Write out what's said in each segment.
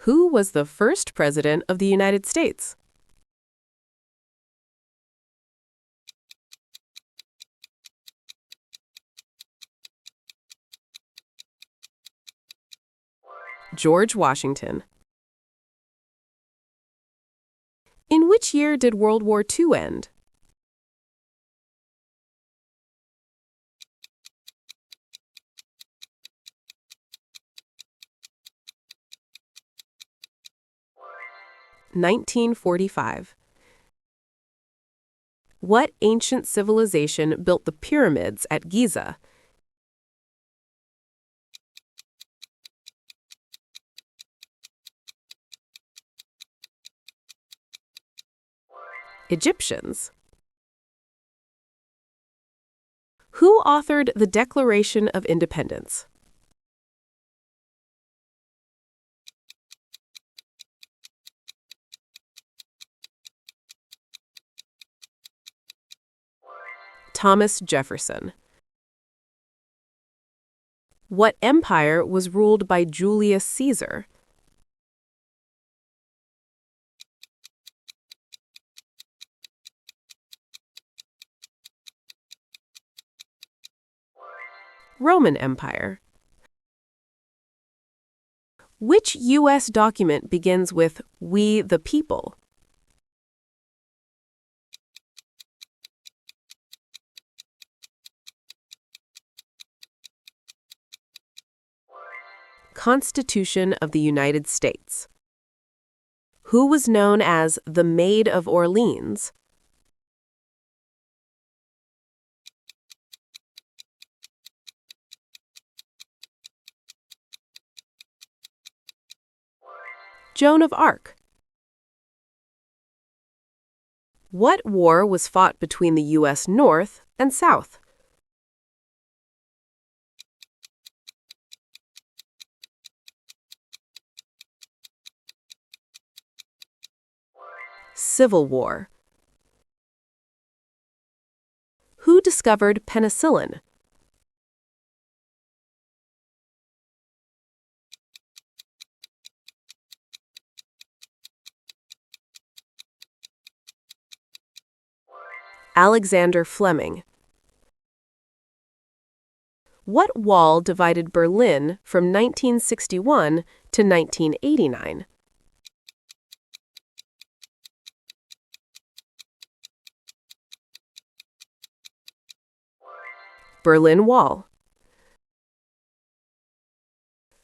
Who was the first president of the United States? George Washington. In which year did World War II end? (1945). What ancient civilization built the pyramids at Giza? Egyptians. Who authored the Declaration of Independence? Thomas Jefferson. What empire was ruled by Julius Caesar? Roman Empire. Which U.S. document begins with "We the People"? Constitution of the United States. Who was known as the Maid of Orleans? Joan of Arc. What war was fought between the U.S. North and South? Civil War. Who discovered penicillin? Alexander Fleming. What wall divided Berlin from 1961 to 1989? Berlin Wall.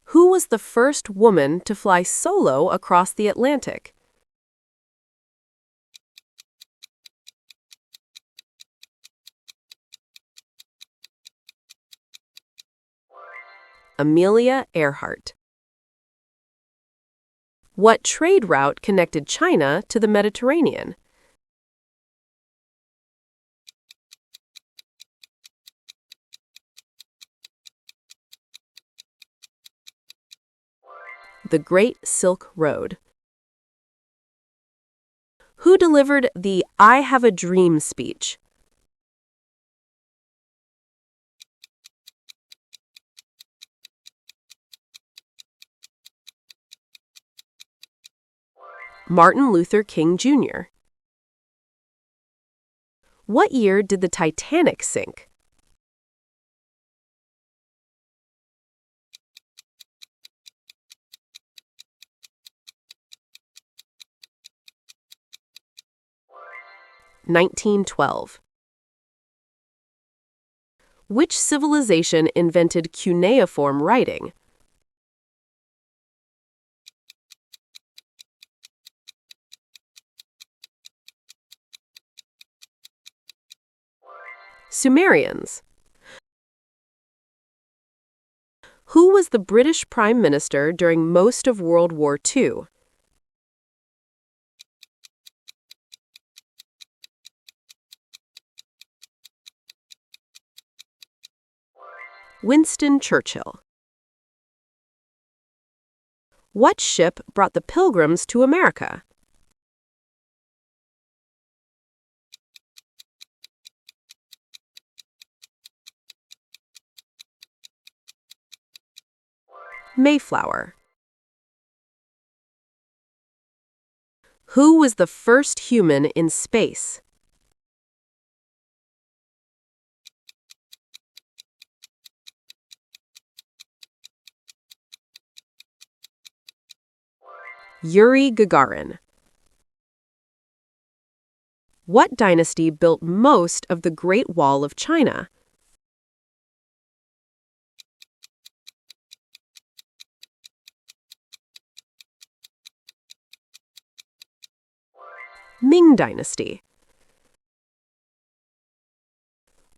Who was the first woman to fly solo across the Atlantic? Amelia Earhart. What trade route connected China to the Mediterranean? The Great Silk Road. Who delivered the "I Have a Dream" speech? Martin Luther King Jr. What year did the Titanic sink? (1912). Which civilization invented cuneiform writing? Sumerians. Who was the British Prime Minister during most of World War II? Winston Churchill. What ship brought the Pilgrims to America? Mayflower. Who was the first human in space? Yuri Gagarin. What dynasty built most of the Great Wall of China? Ming Dynasty.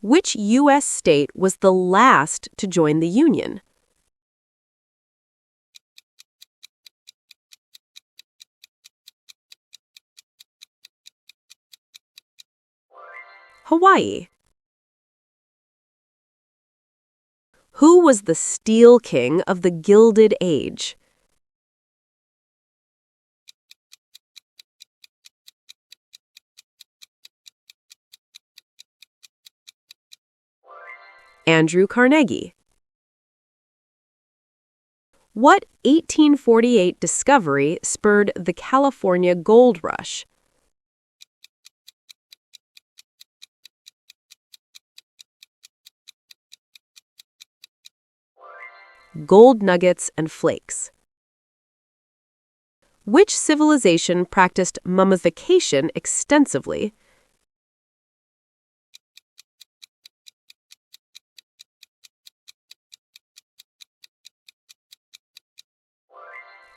Which U.S. state was the last to join the Union? Hawaii. Who was the Steel King of the Gilded Age? Andrew Carnegie. What 1848 discovery spurred the California Gold Rush? Gold nuggets and flakes. Which civilization practiced mummification extensively?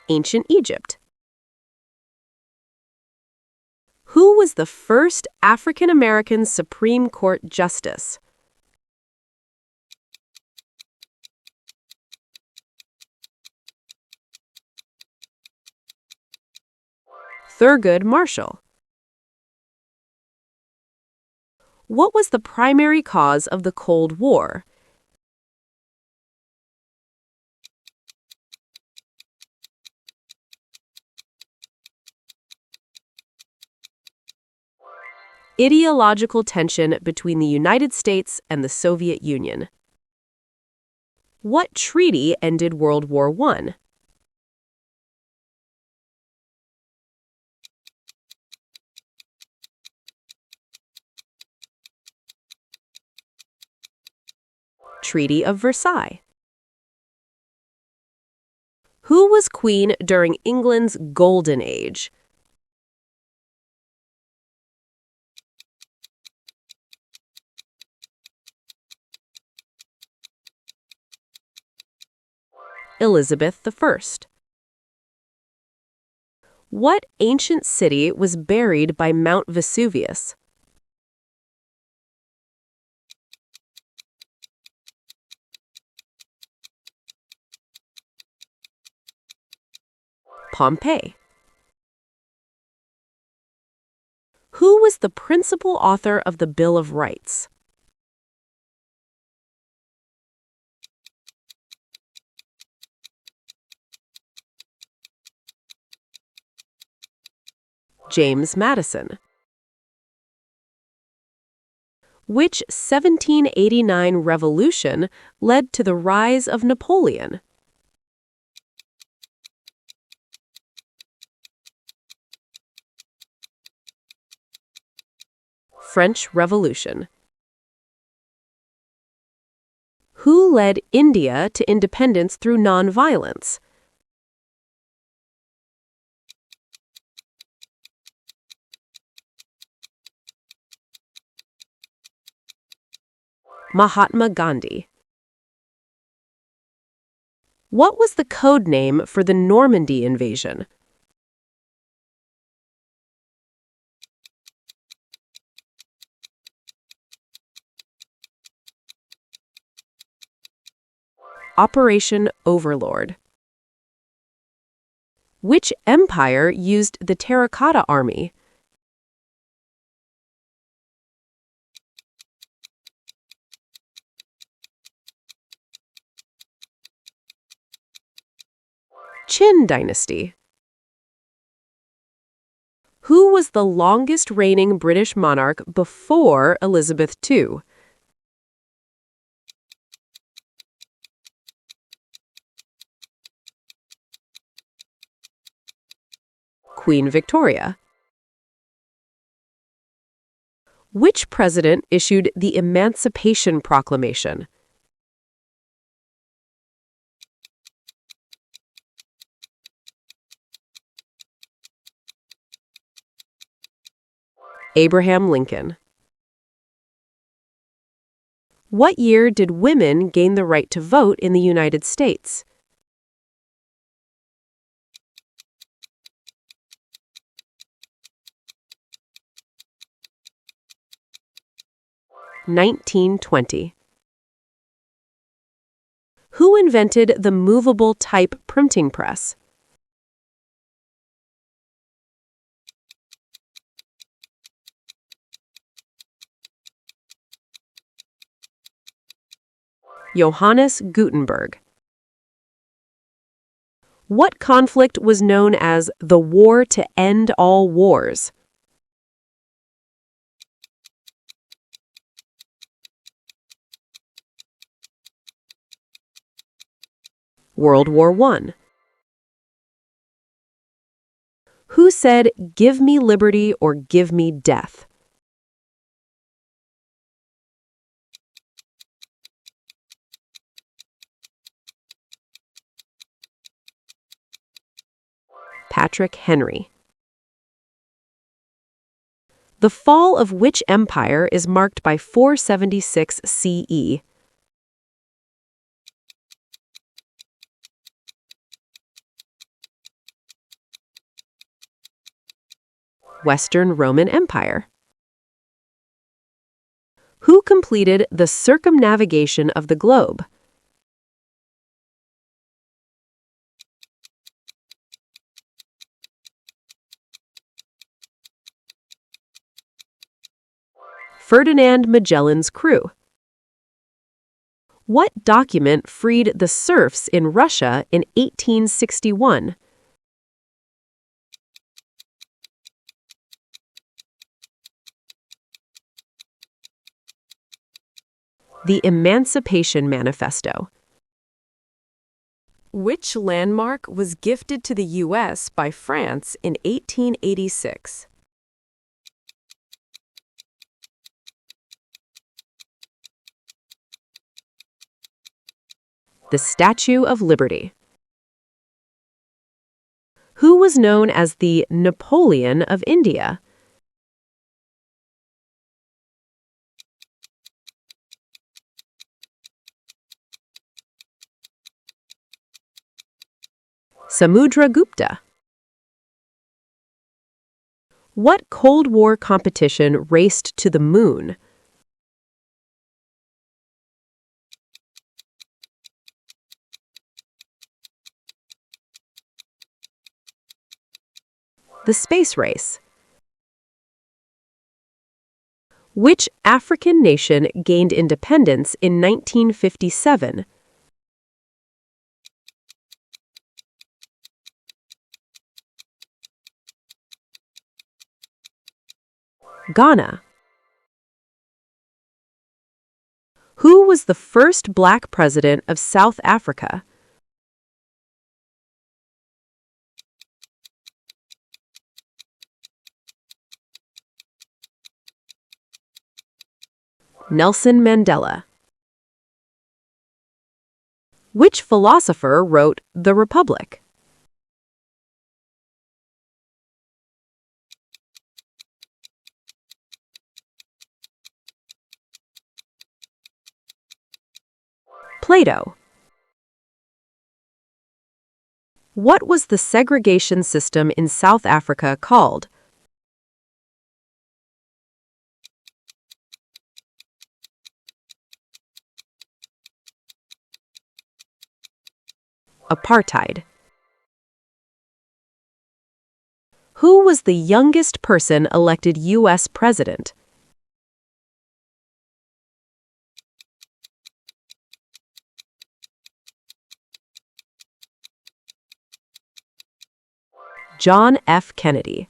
Ancient Egypt. Who was the first African American Supreme Court justice? Thurgood Marshall. What was the primary cause of the Cold War? Ideological tension between the United States and the Soviet Union. What treaty ended World War I? Treaty of Versailles. Who was queen during England's Golden Age? Elizabeth I. What ancient city was buried by Mount Vesuvius? Pompeii. Who was the principal author of the Bill of Rights? James Madison. Which 1789 revolution led to the rise of Napoleon? French Revolution. Who led India to independence through nonviolence? Mahatma Gandhi. What was the code name for the Normandy invasion? Operation Overlord. Which empire used the Terracotta Army? Qin Dynasty. Who was the longest reigning British monarch before Elizabeth II? Queen Victoria. Which president issued the Emancipation Proclamation? Abraham Lincoln. What year did women gain the right to vote in the United States? (1920). Who invented the movable type printing press? Johannes Gutenberg. What conflict was known as the War to End All Wars? World War I. Who said, "Give me liberty or give me death"? Patrick Henry. The fall of which empire is marked by 476 CE? Western Roman Empire. Who completed the circumnavigation of the globe? Ferdinand Magellan's crew. What document freed the serfs in Russia in 1861? The Emancipation Manifesto. Which landmark was gifted to the U.S. by France in 1886? The Statue of Liberty. Who was known as the Napoleon of India? Samudragupta. What Cold War competition raced to the moon? The space race. Which African nation gained independence in 1957? Ghana. Who was the first black president of South Africa? Nelson Mandela. Which philosopher wrote The Republic? Plato. What was the segregation system in South Africa called? Apartheid. Who was the youngest person elected U.S. president? John F. Kennedy.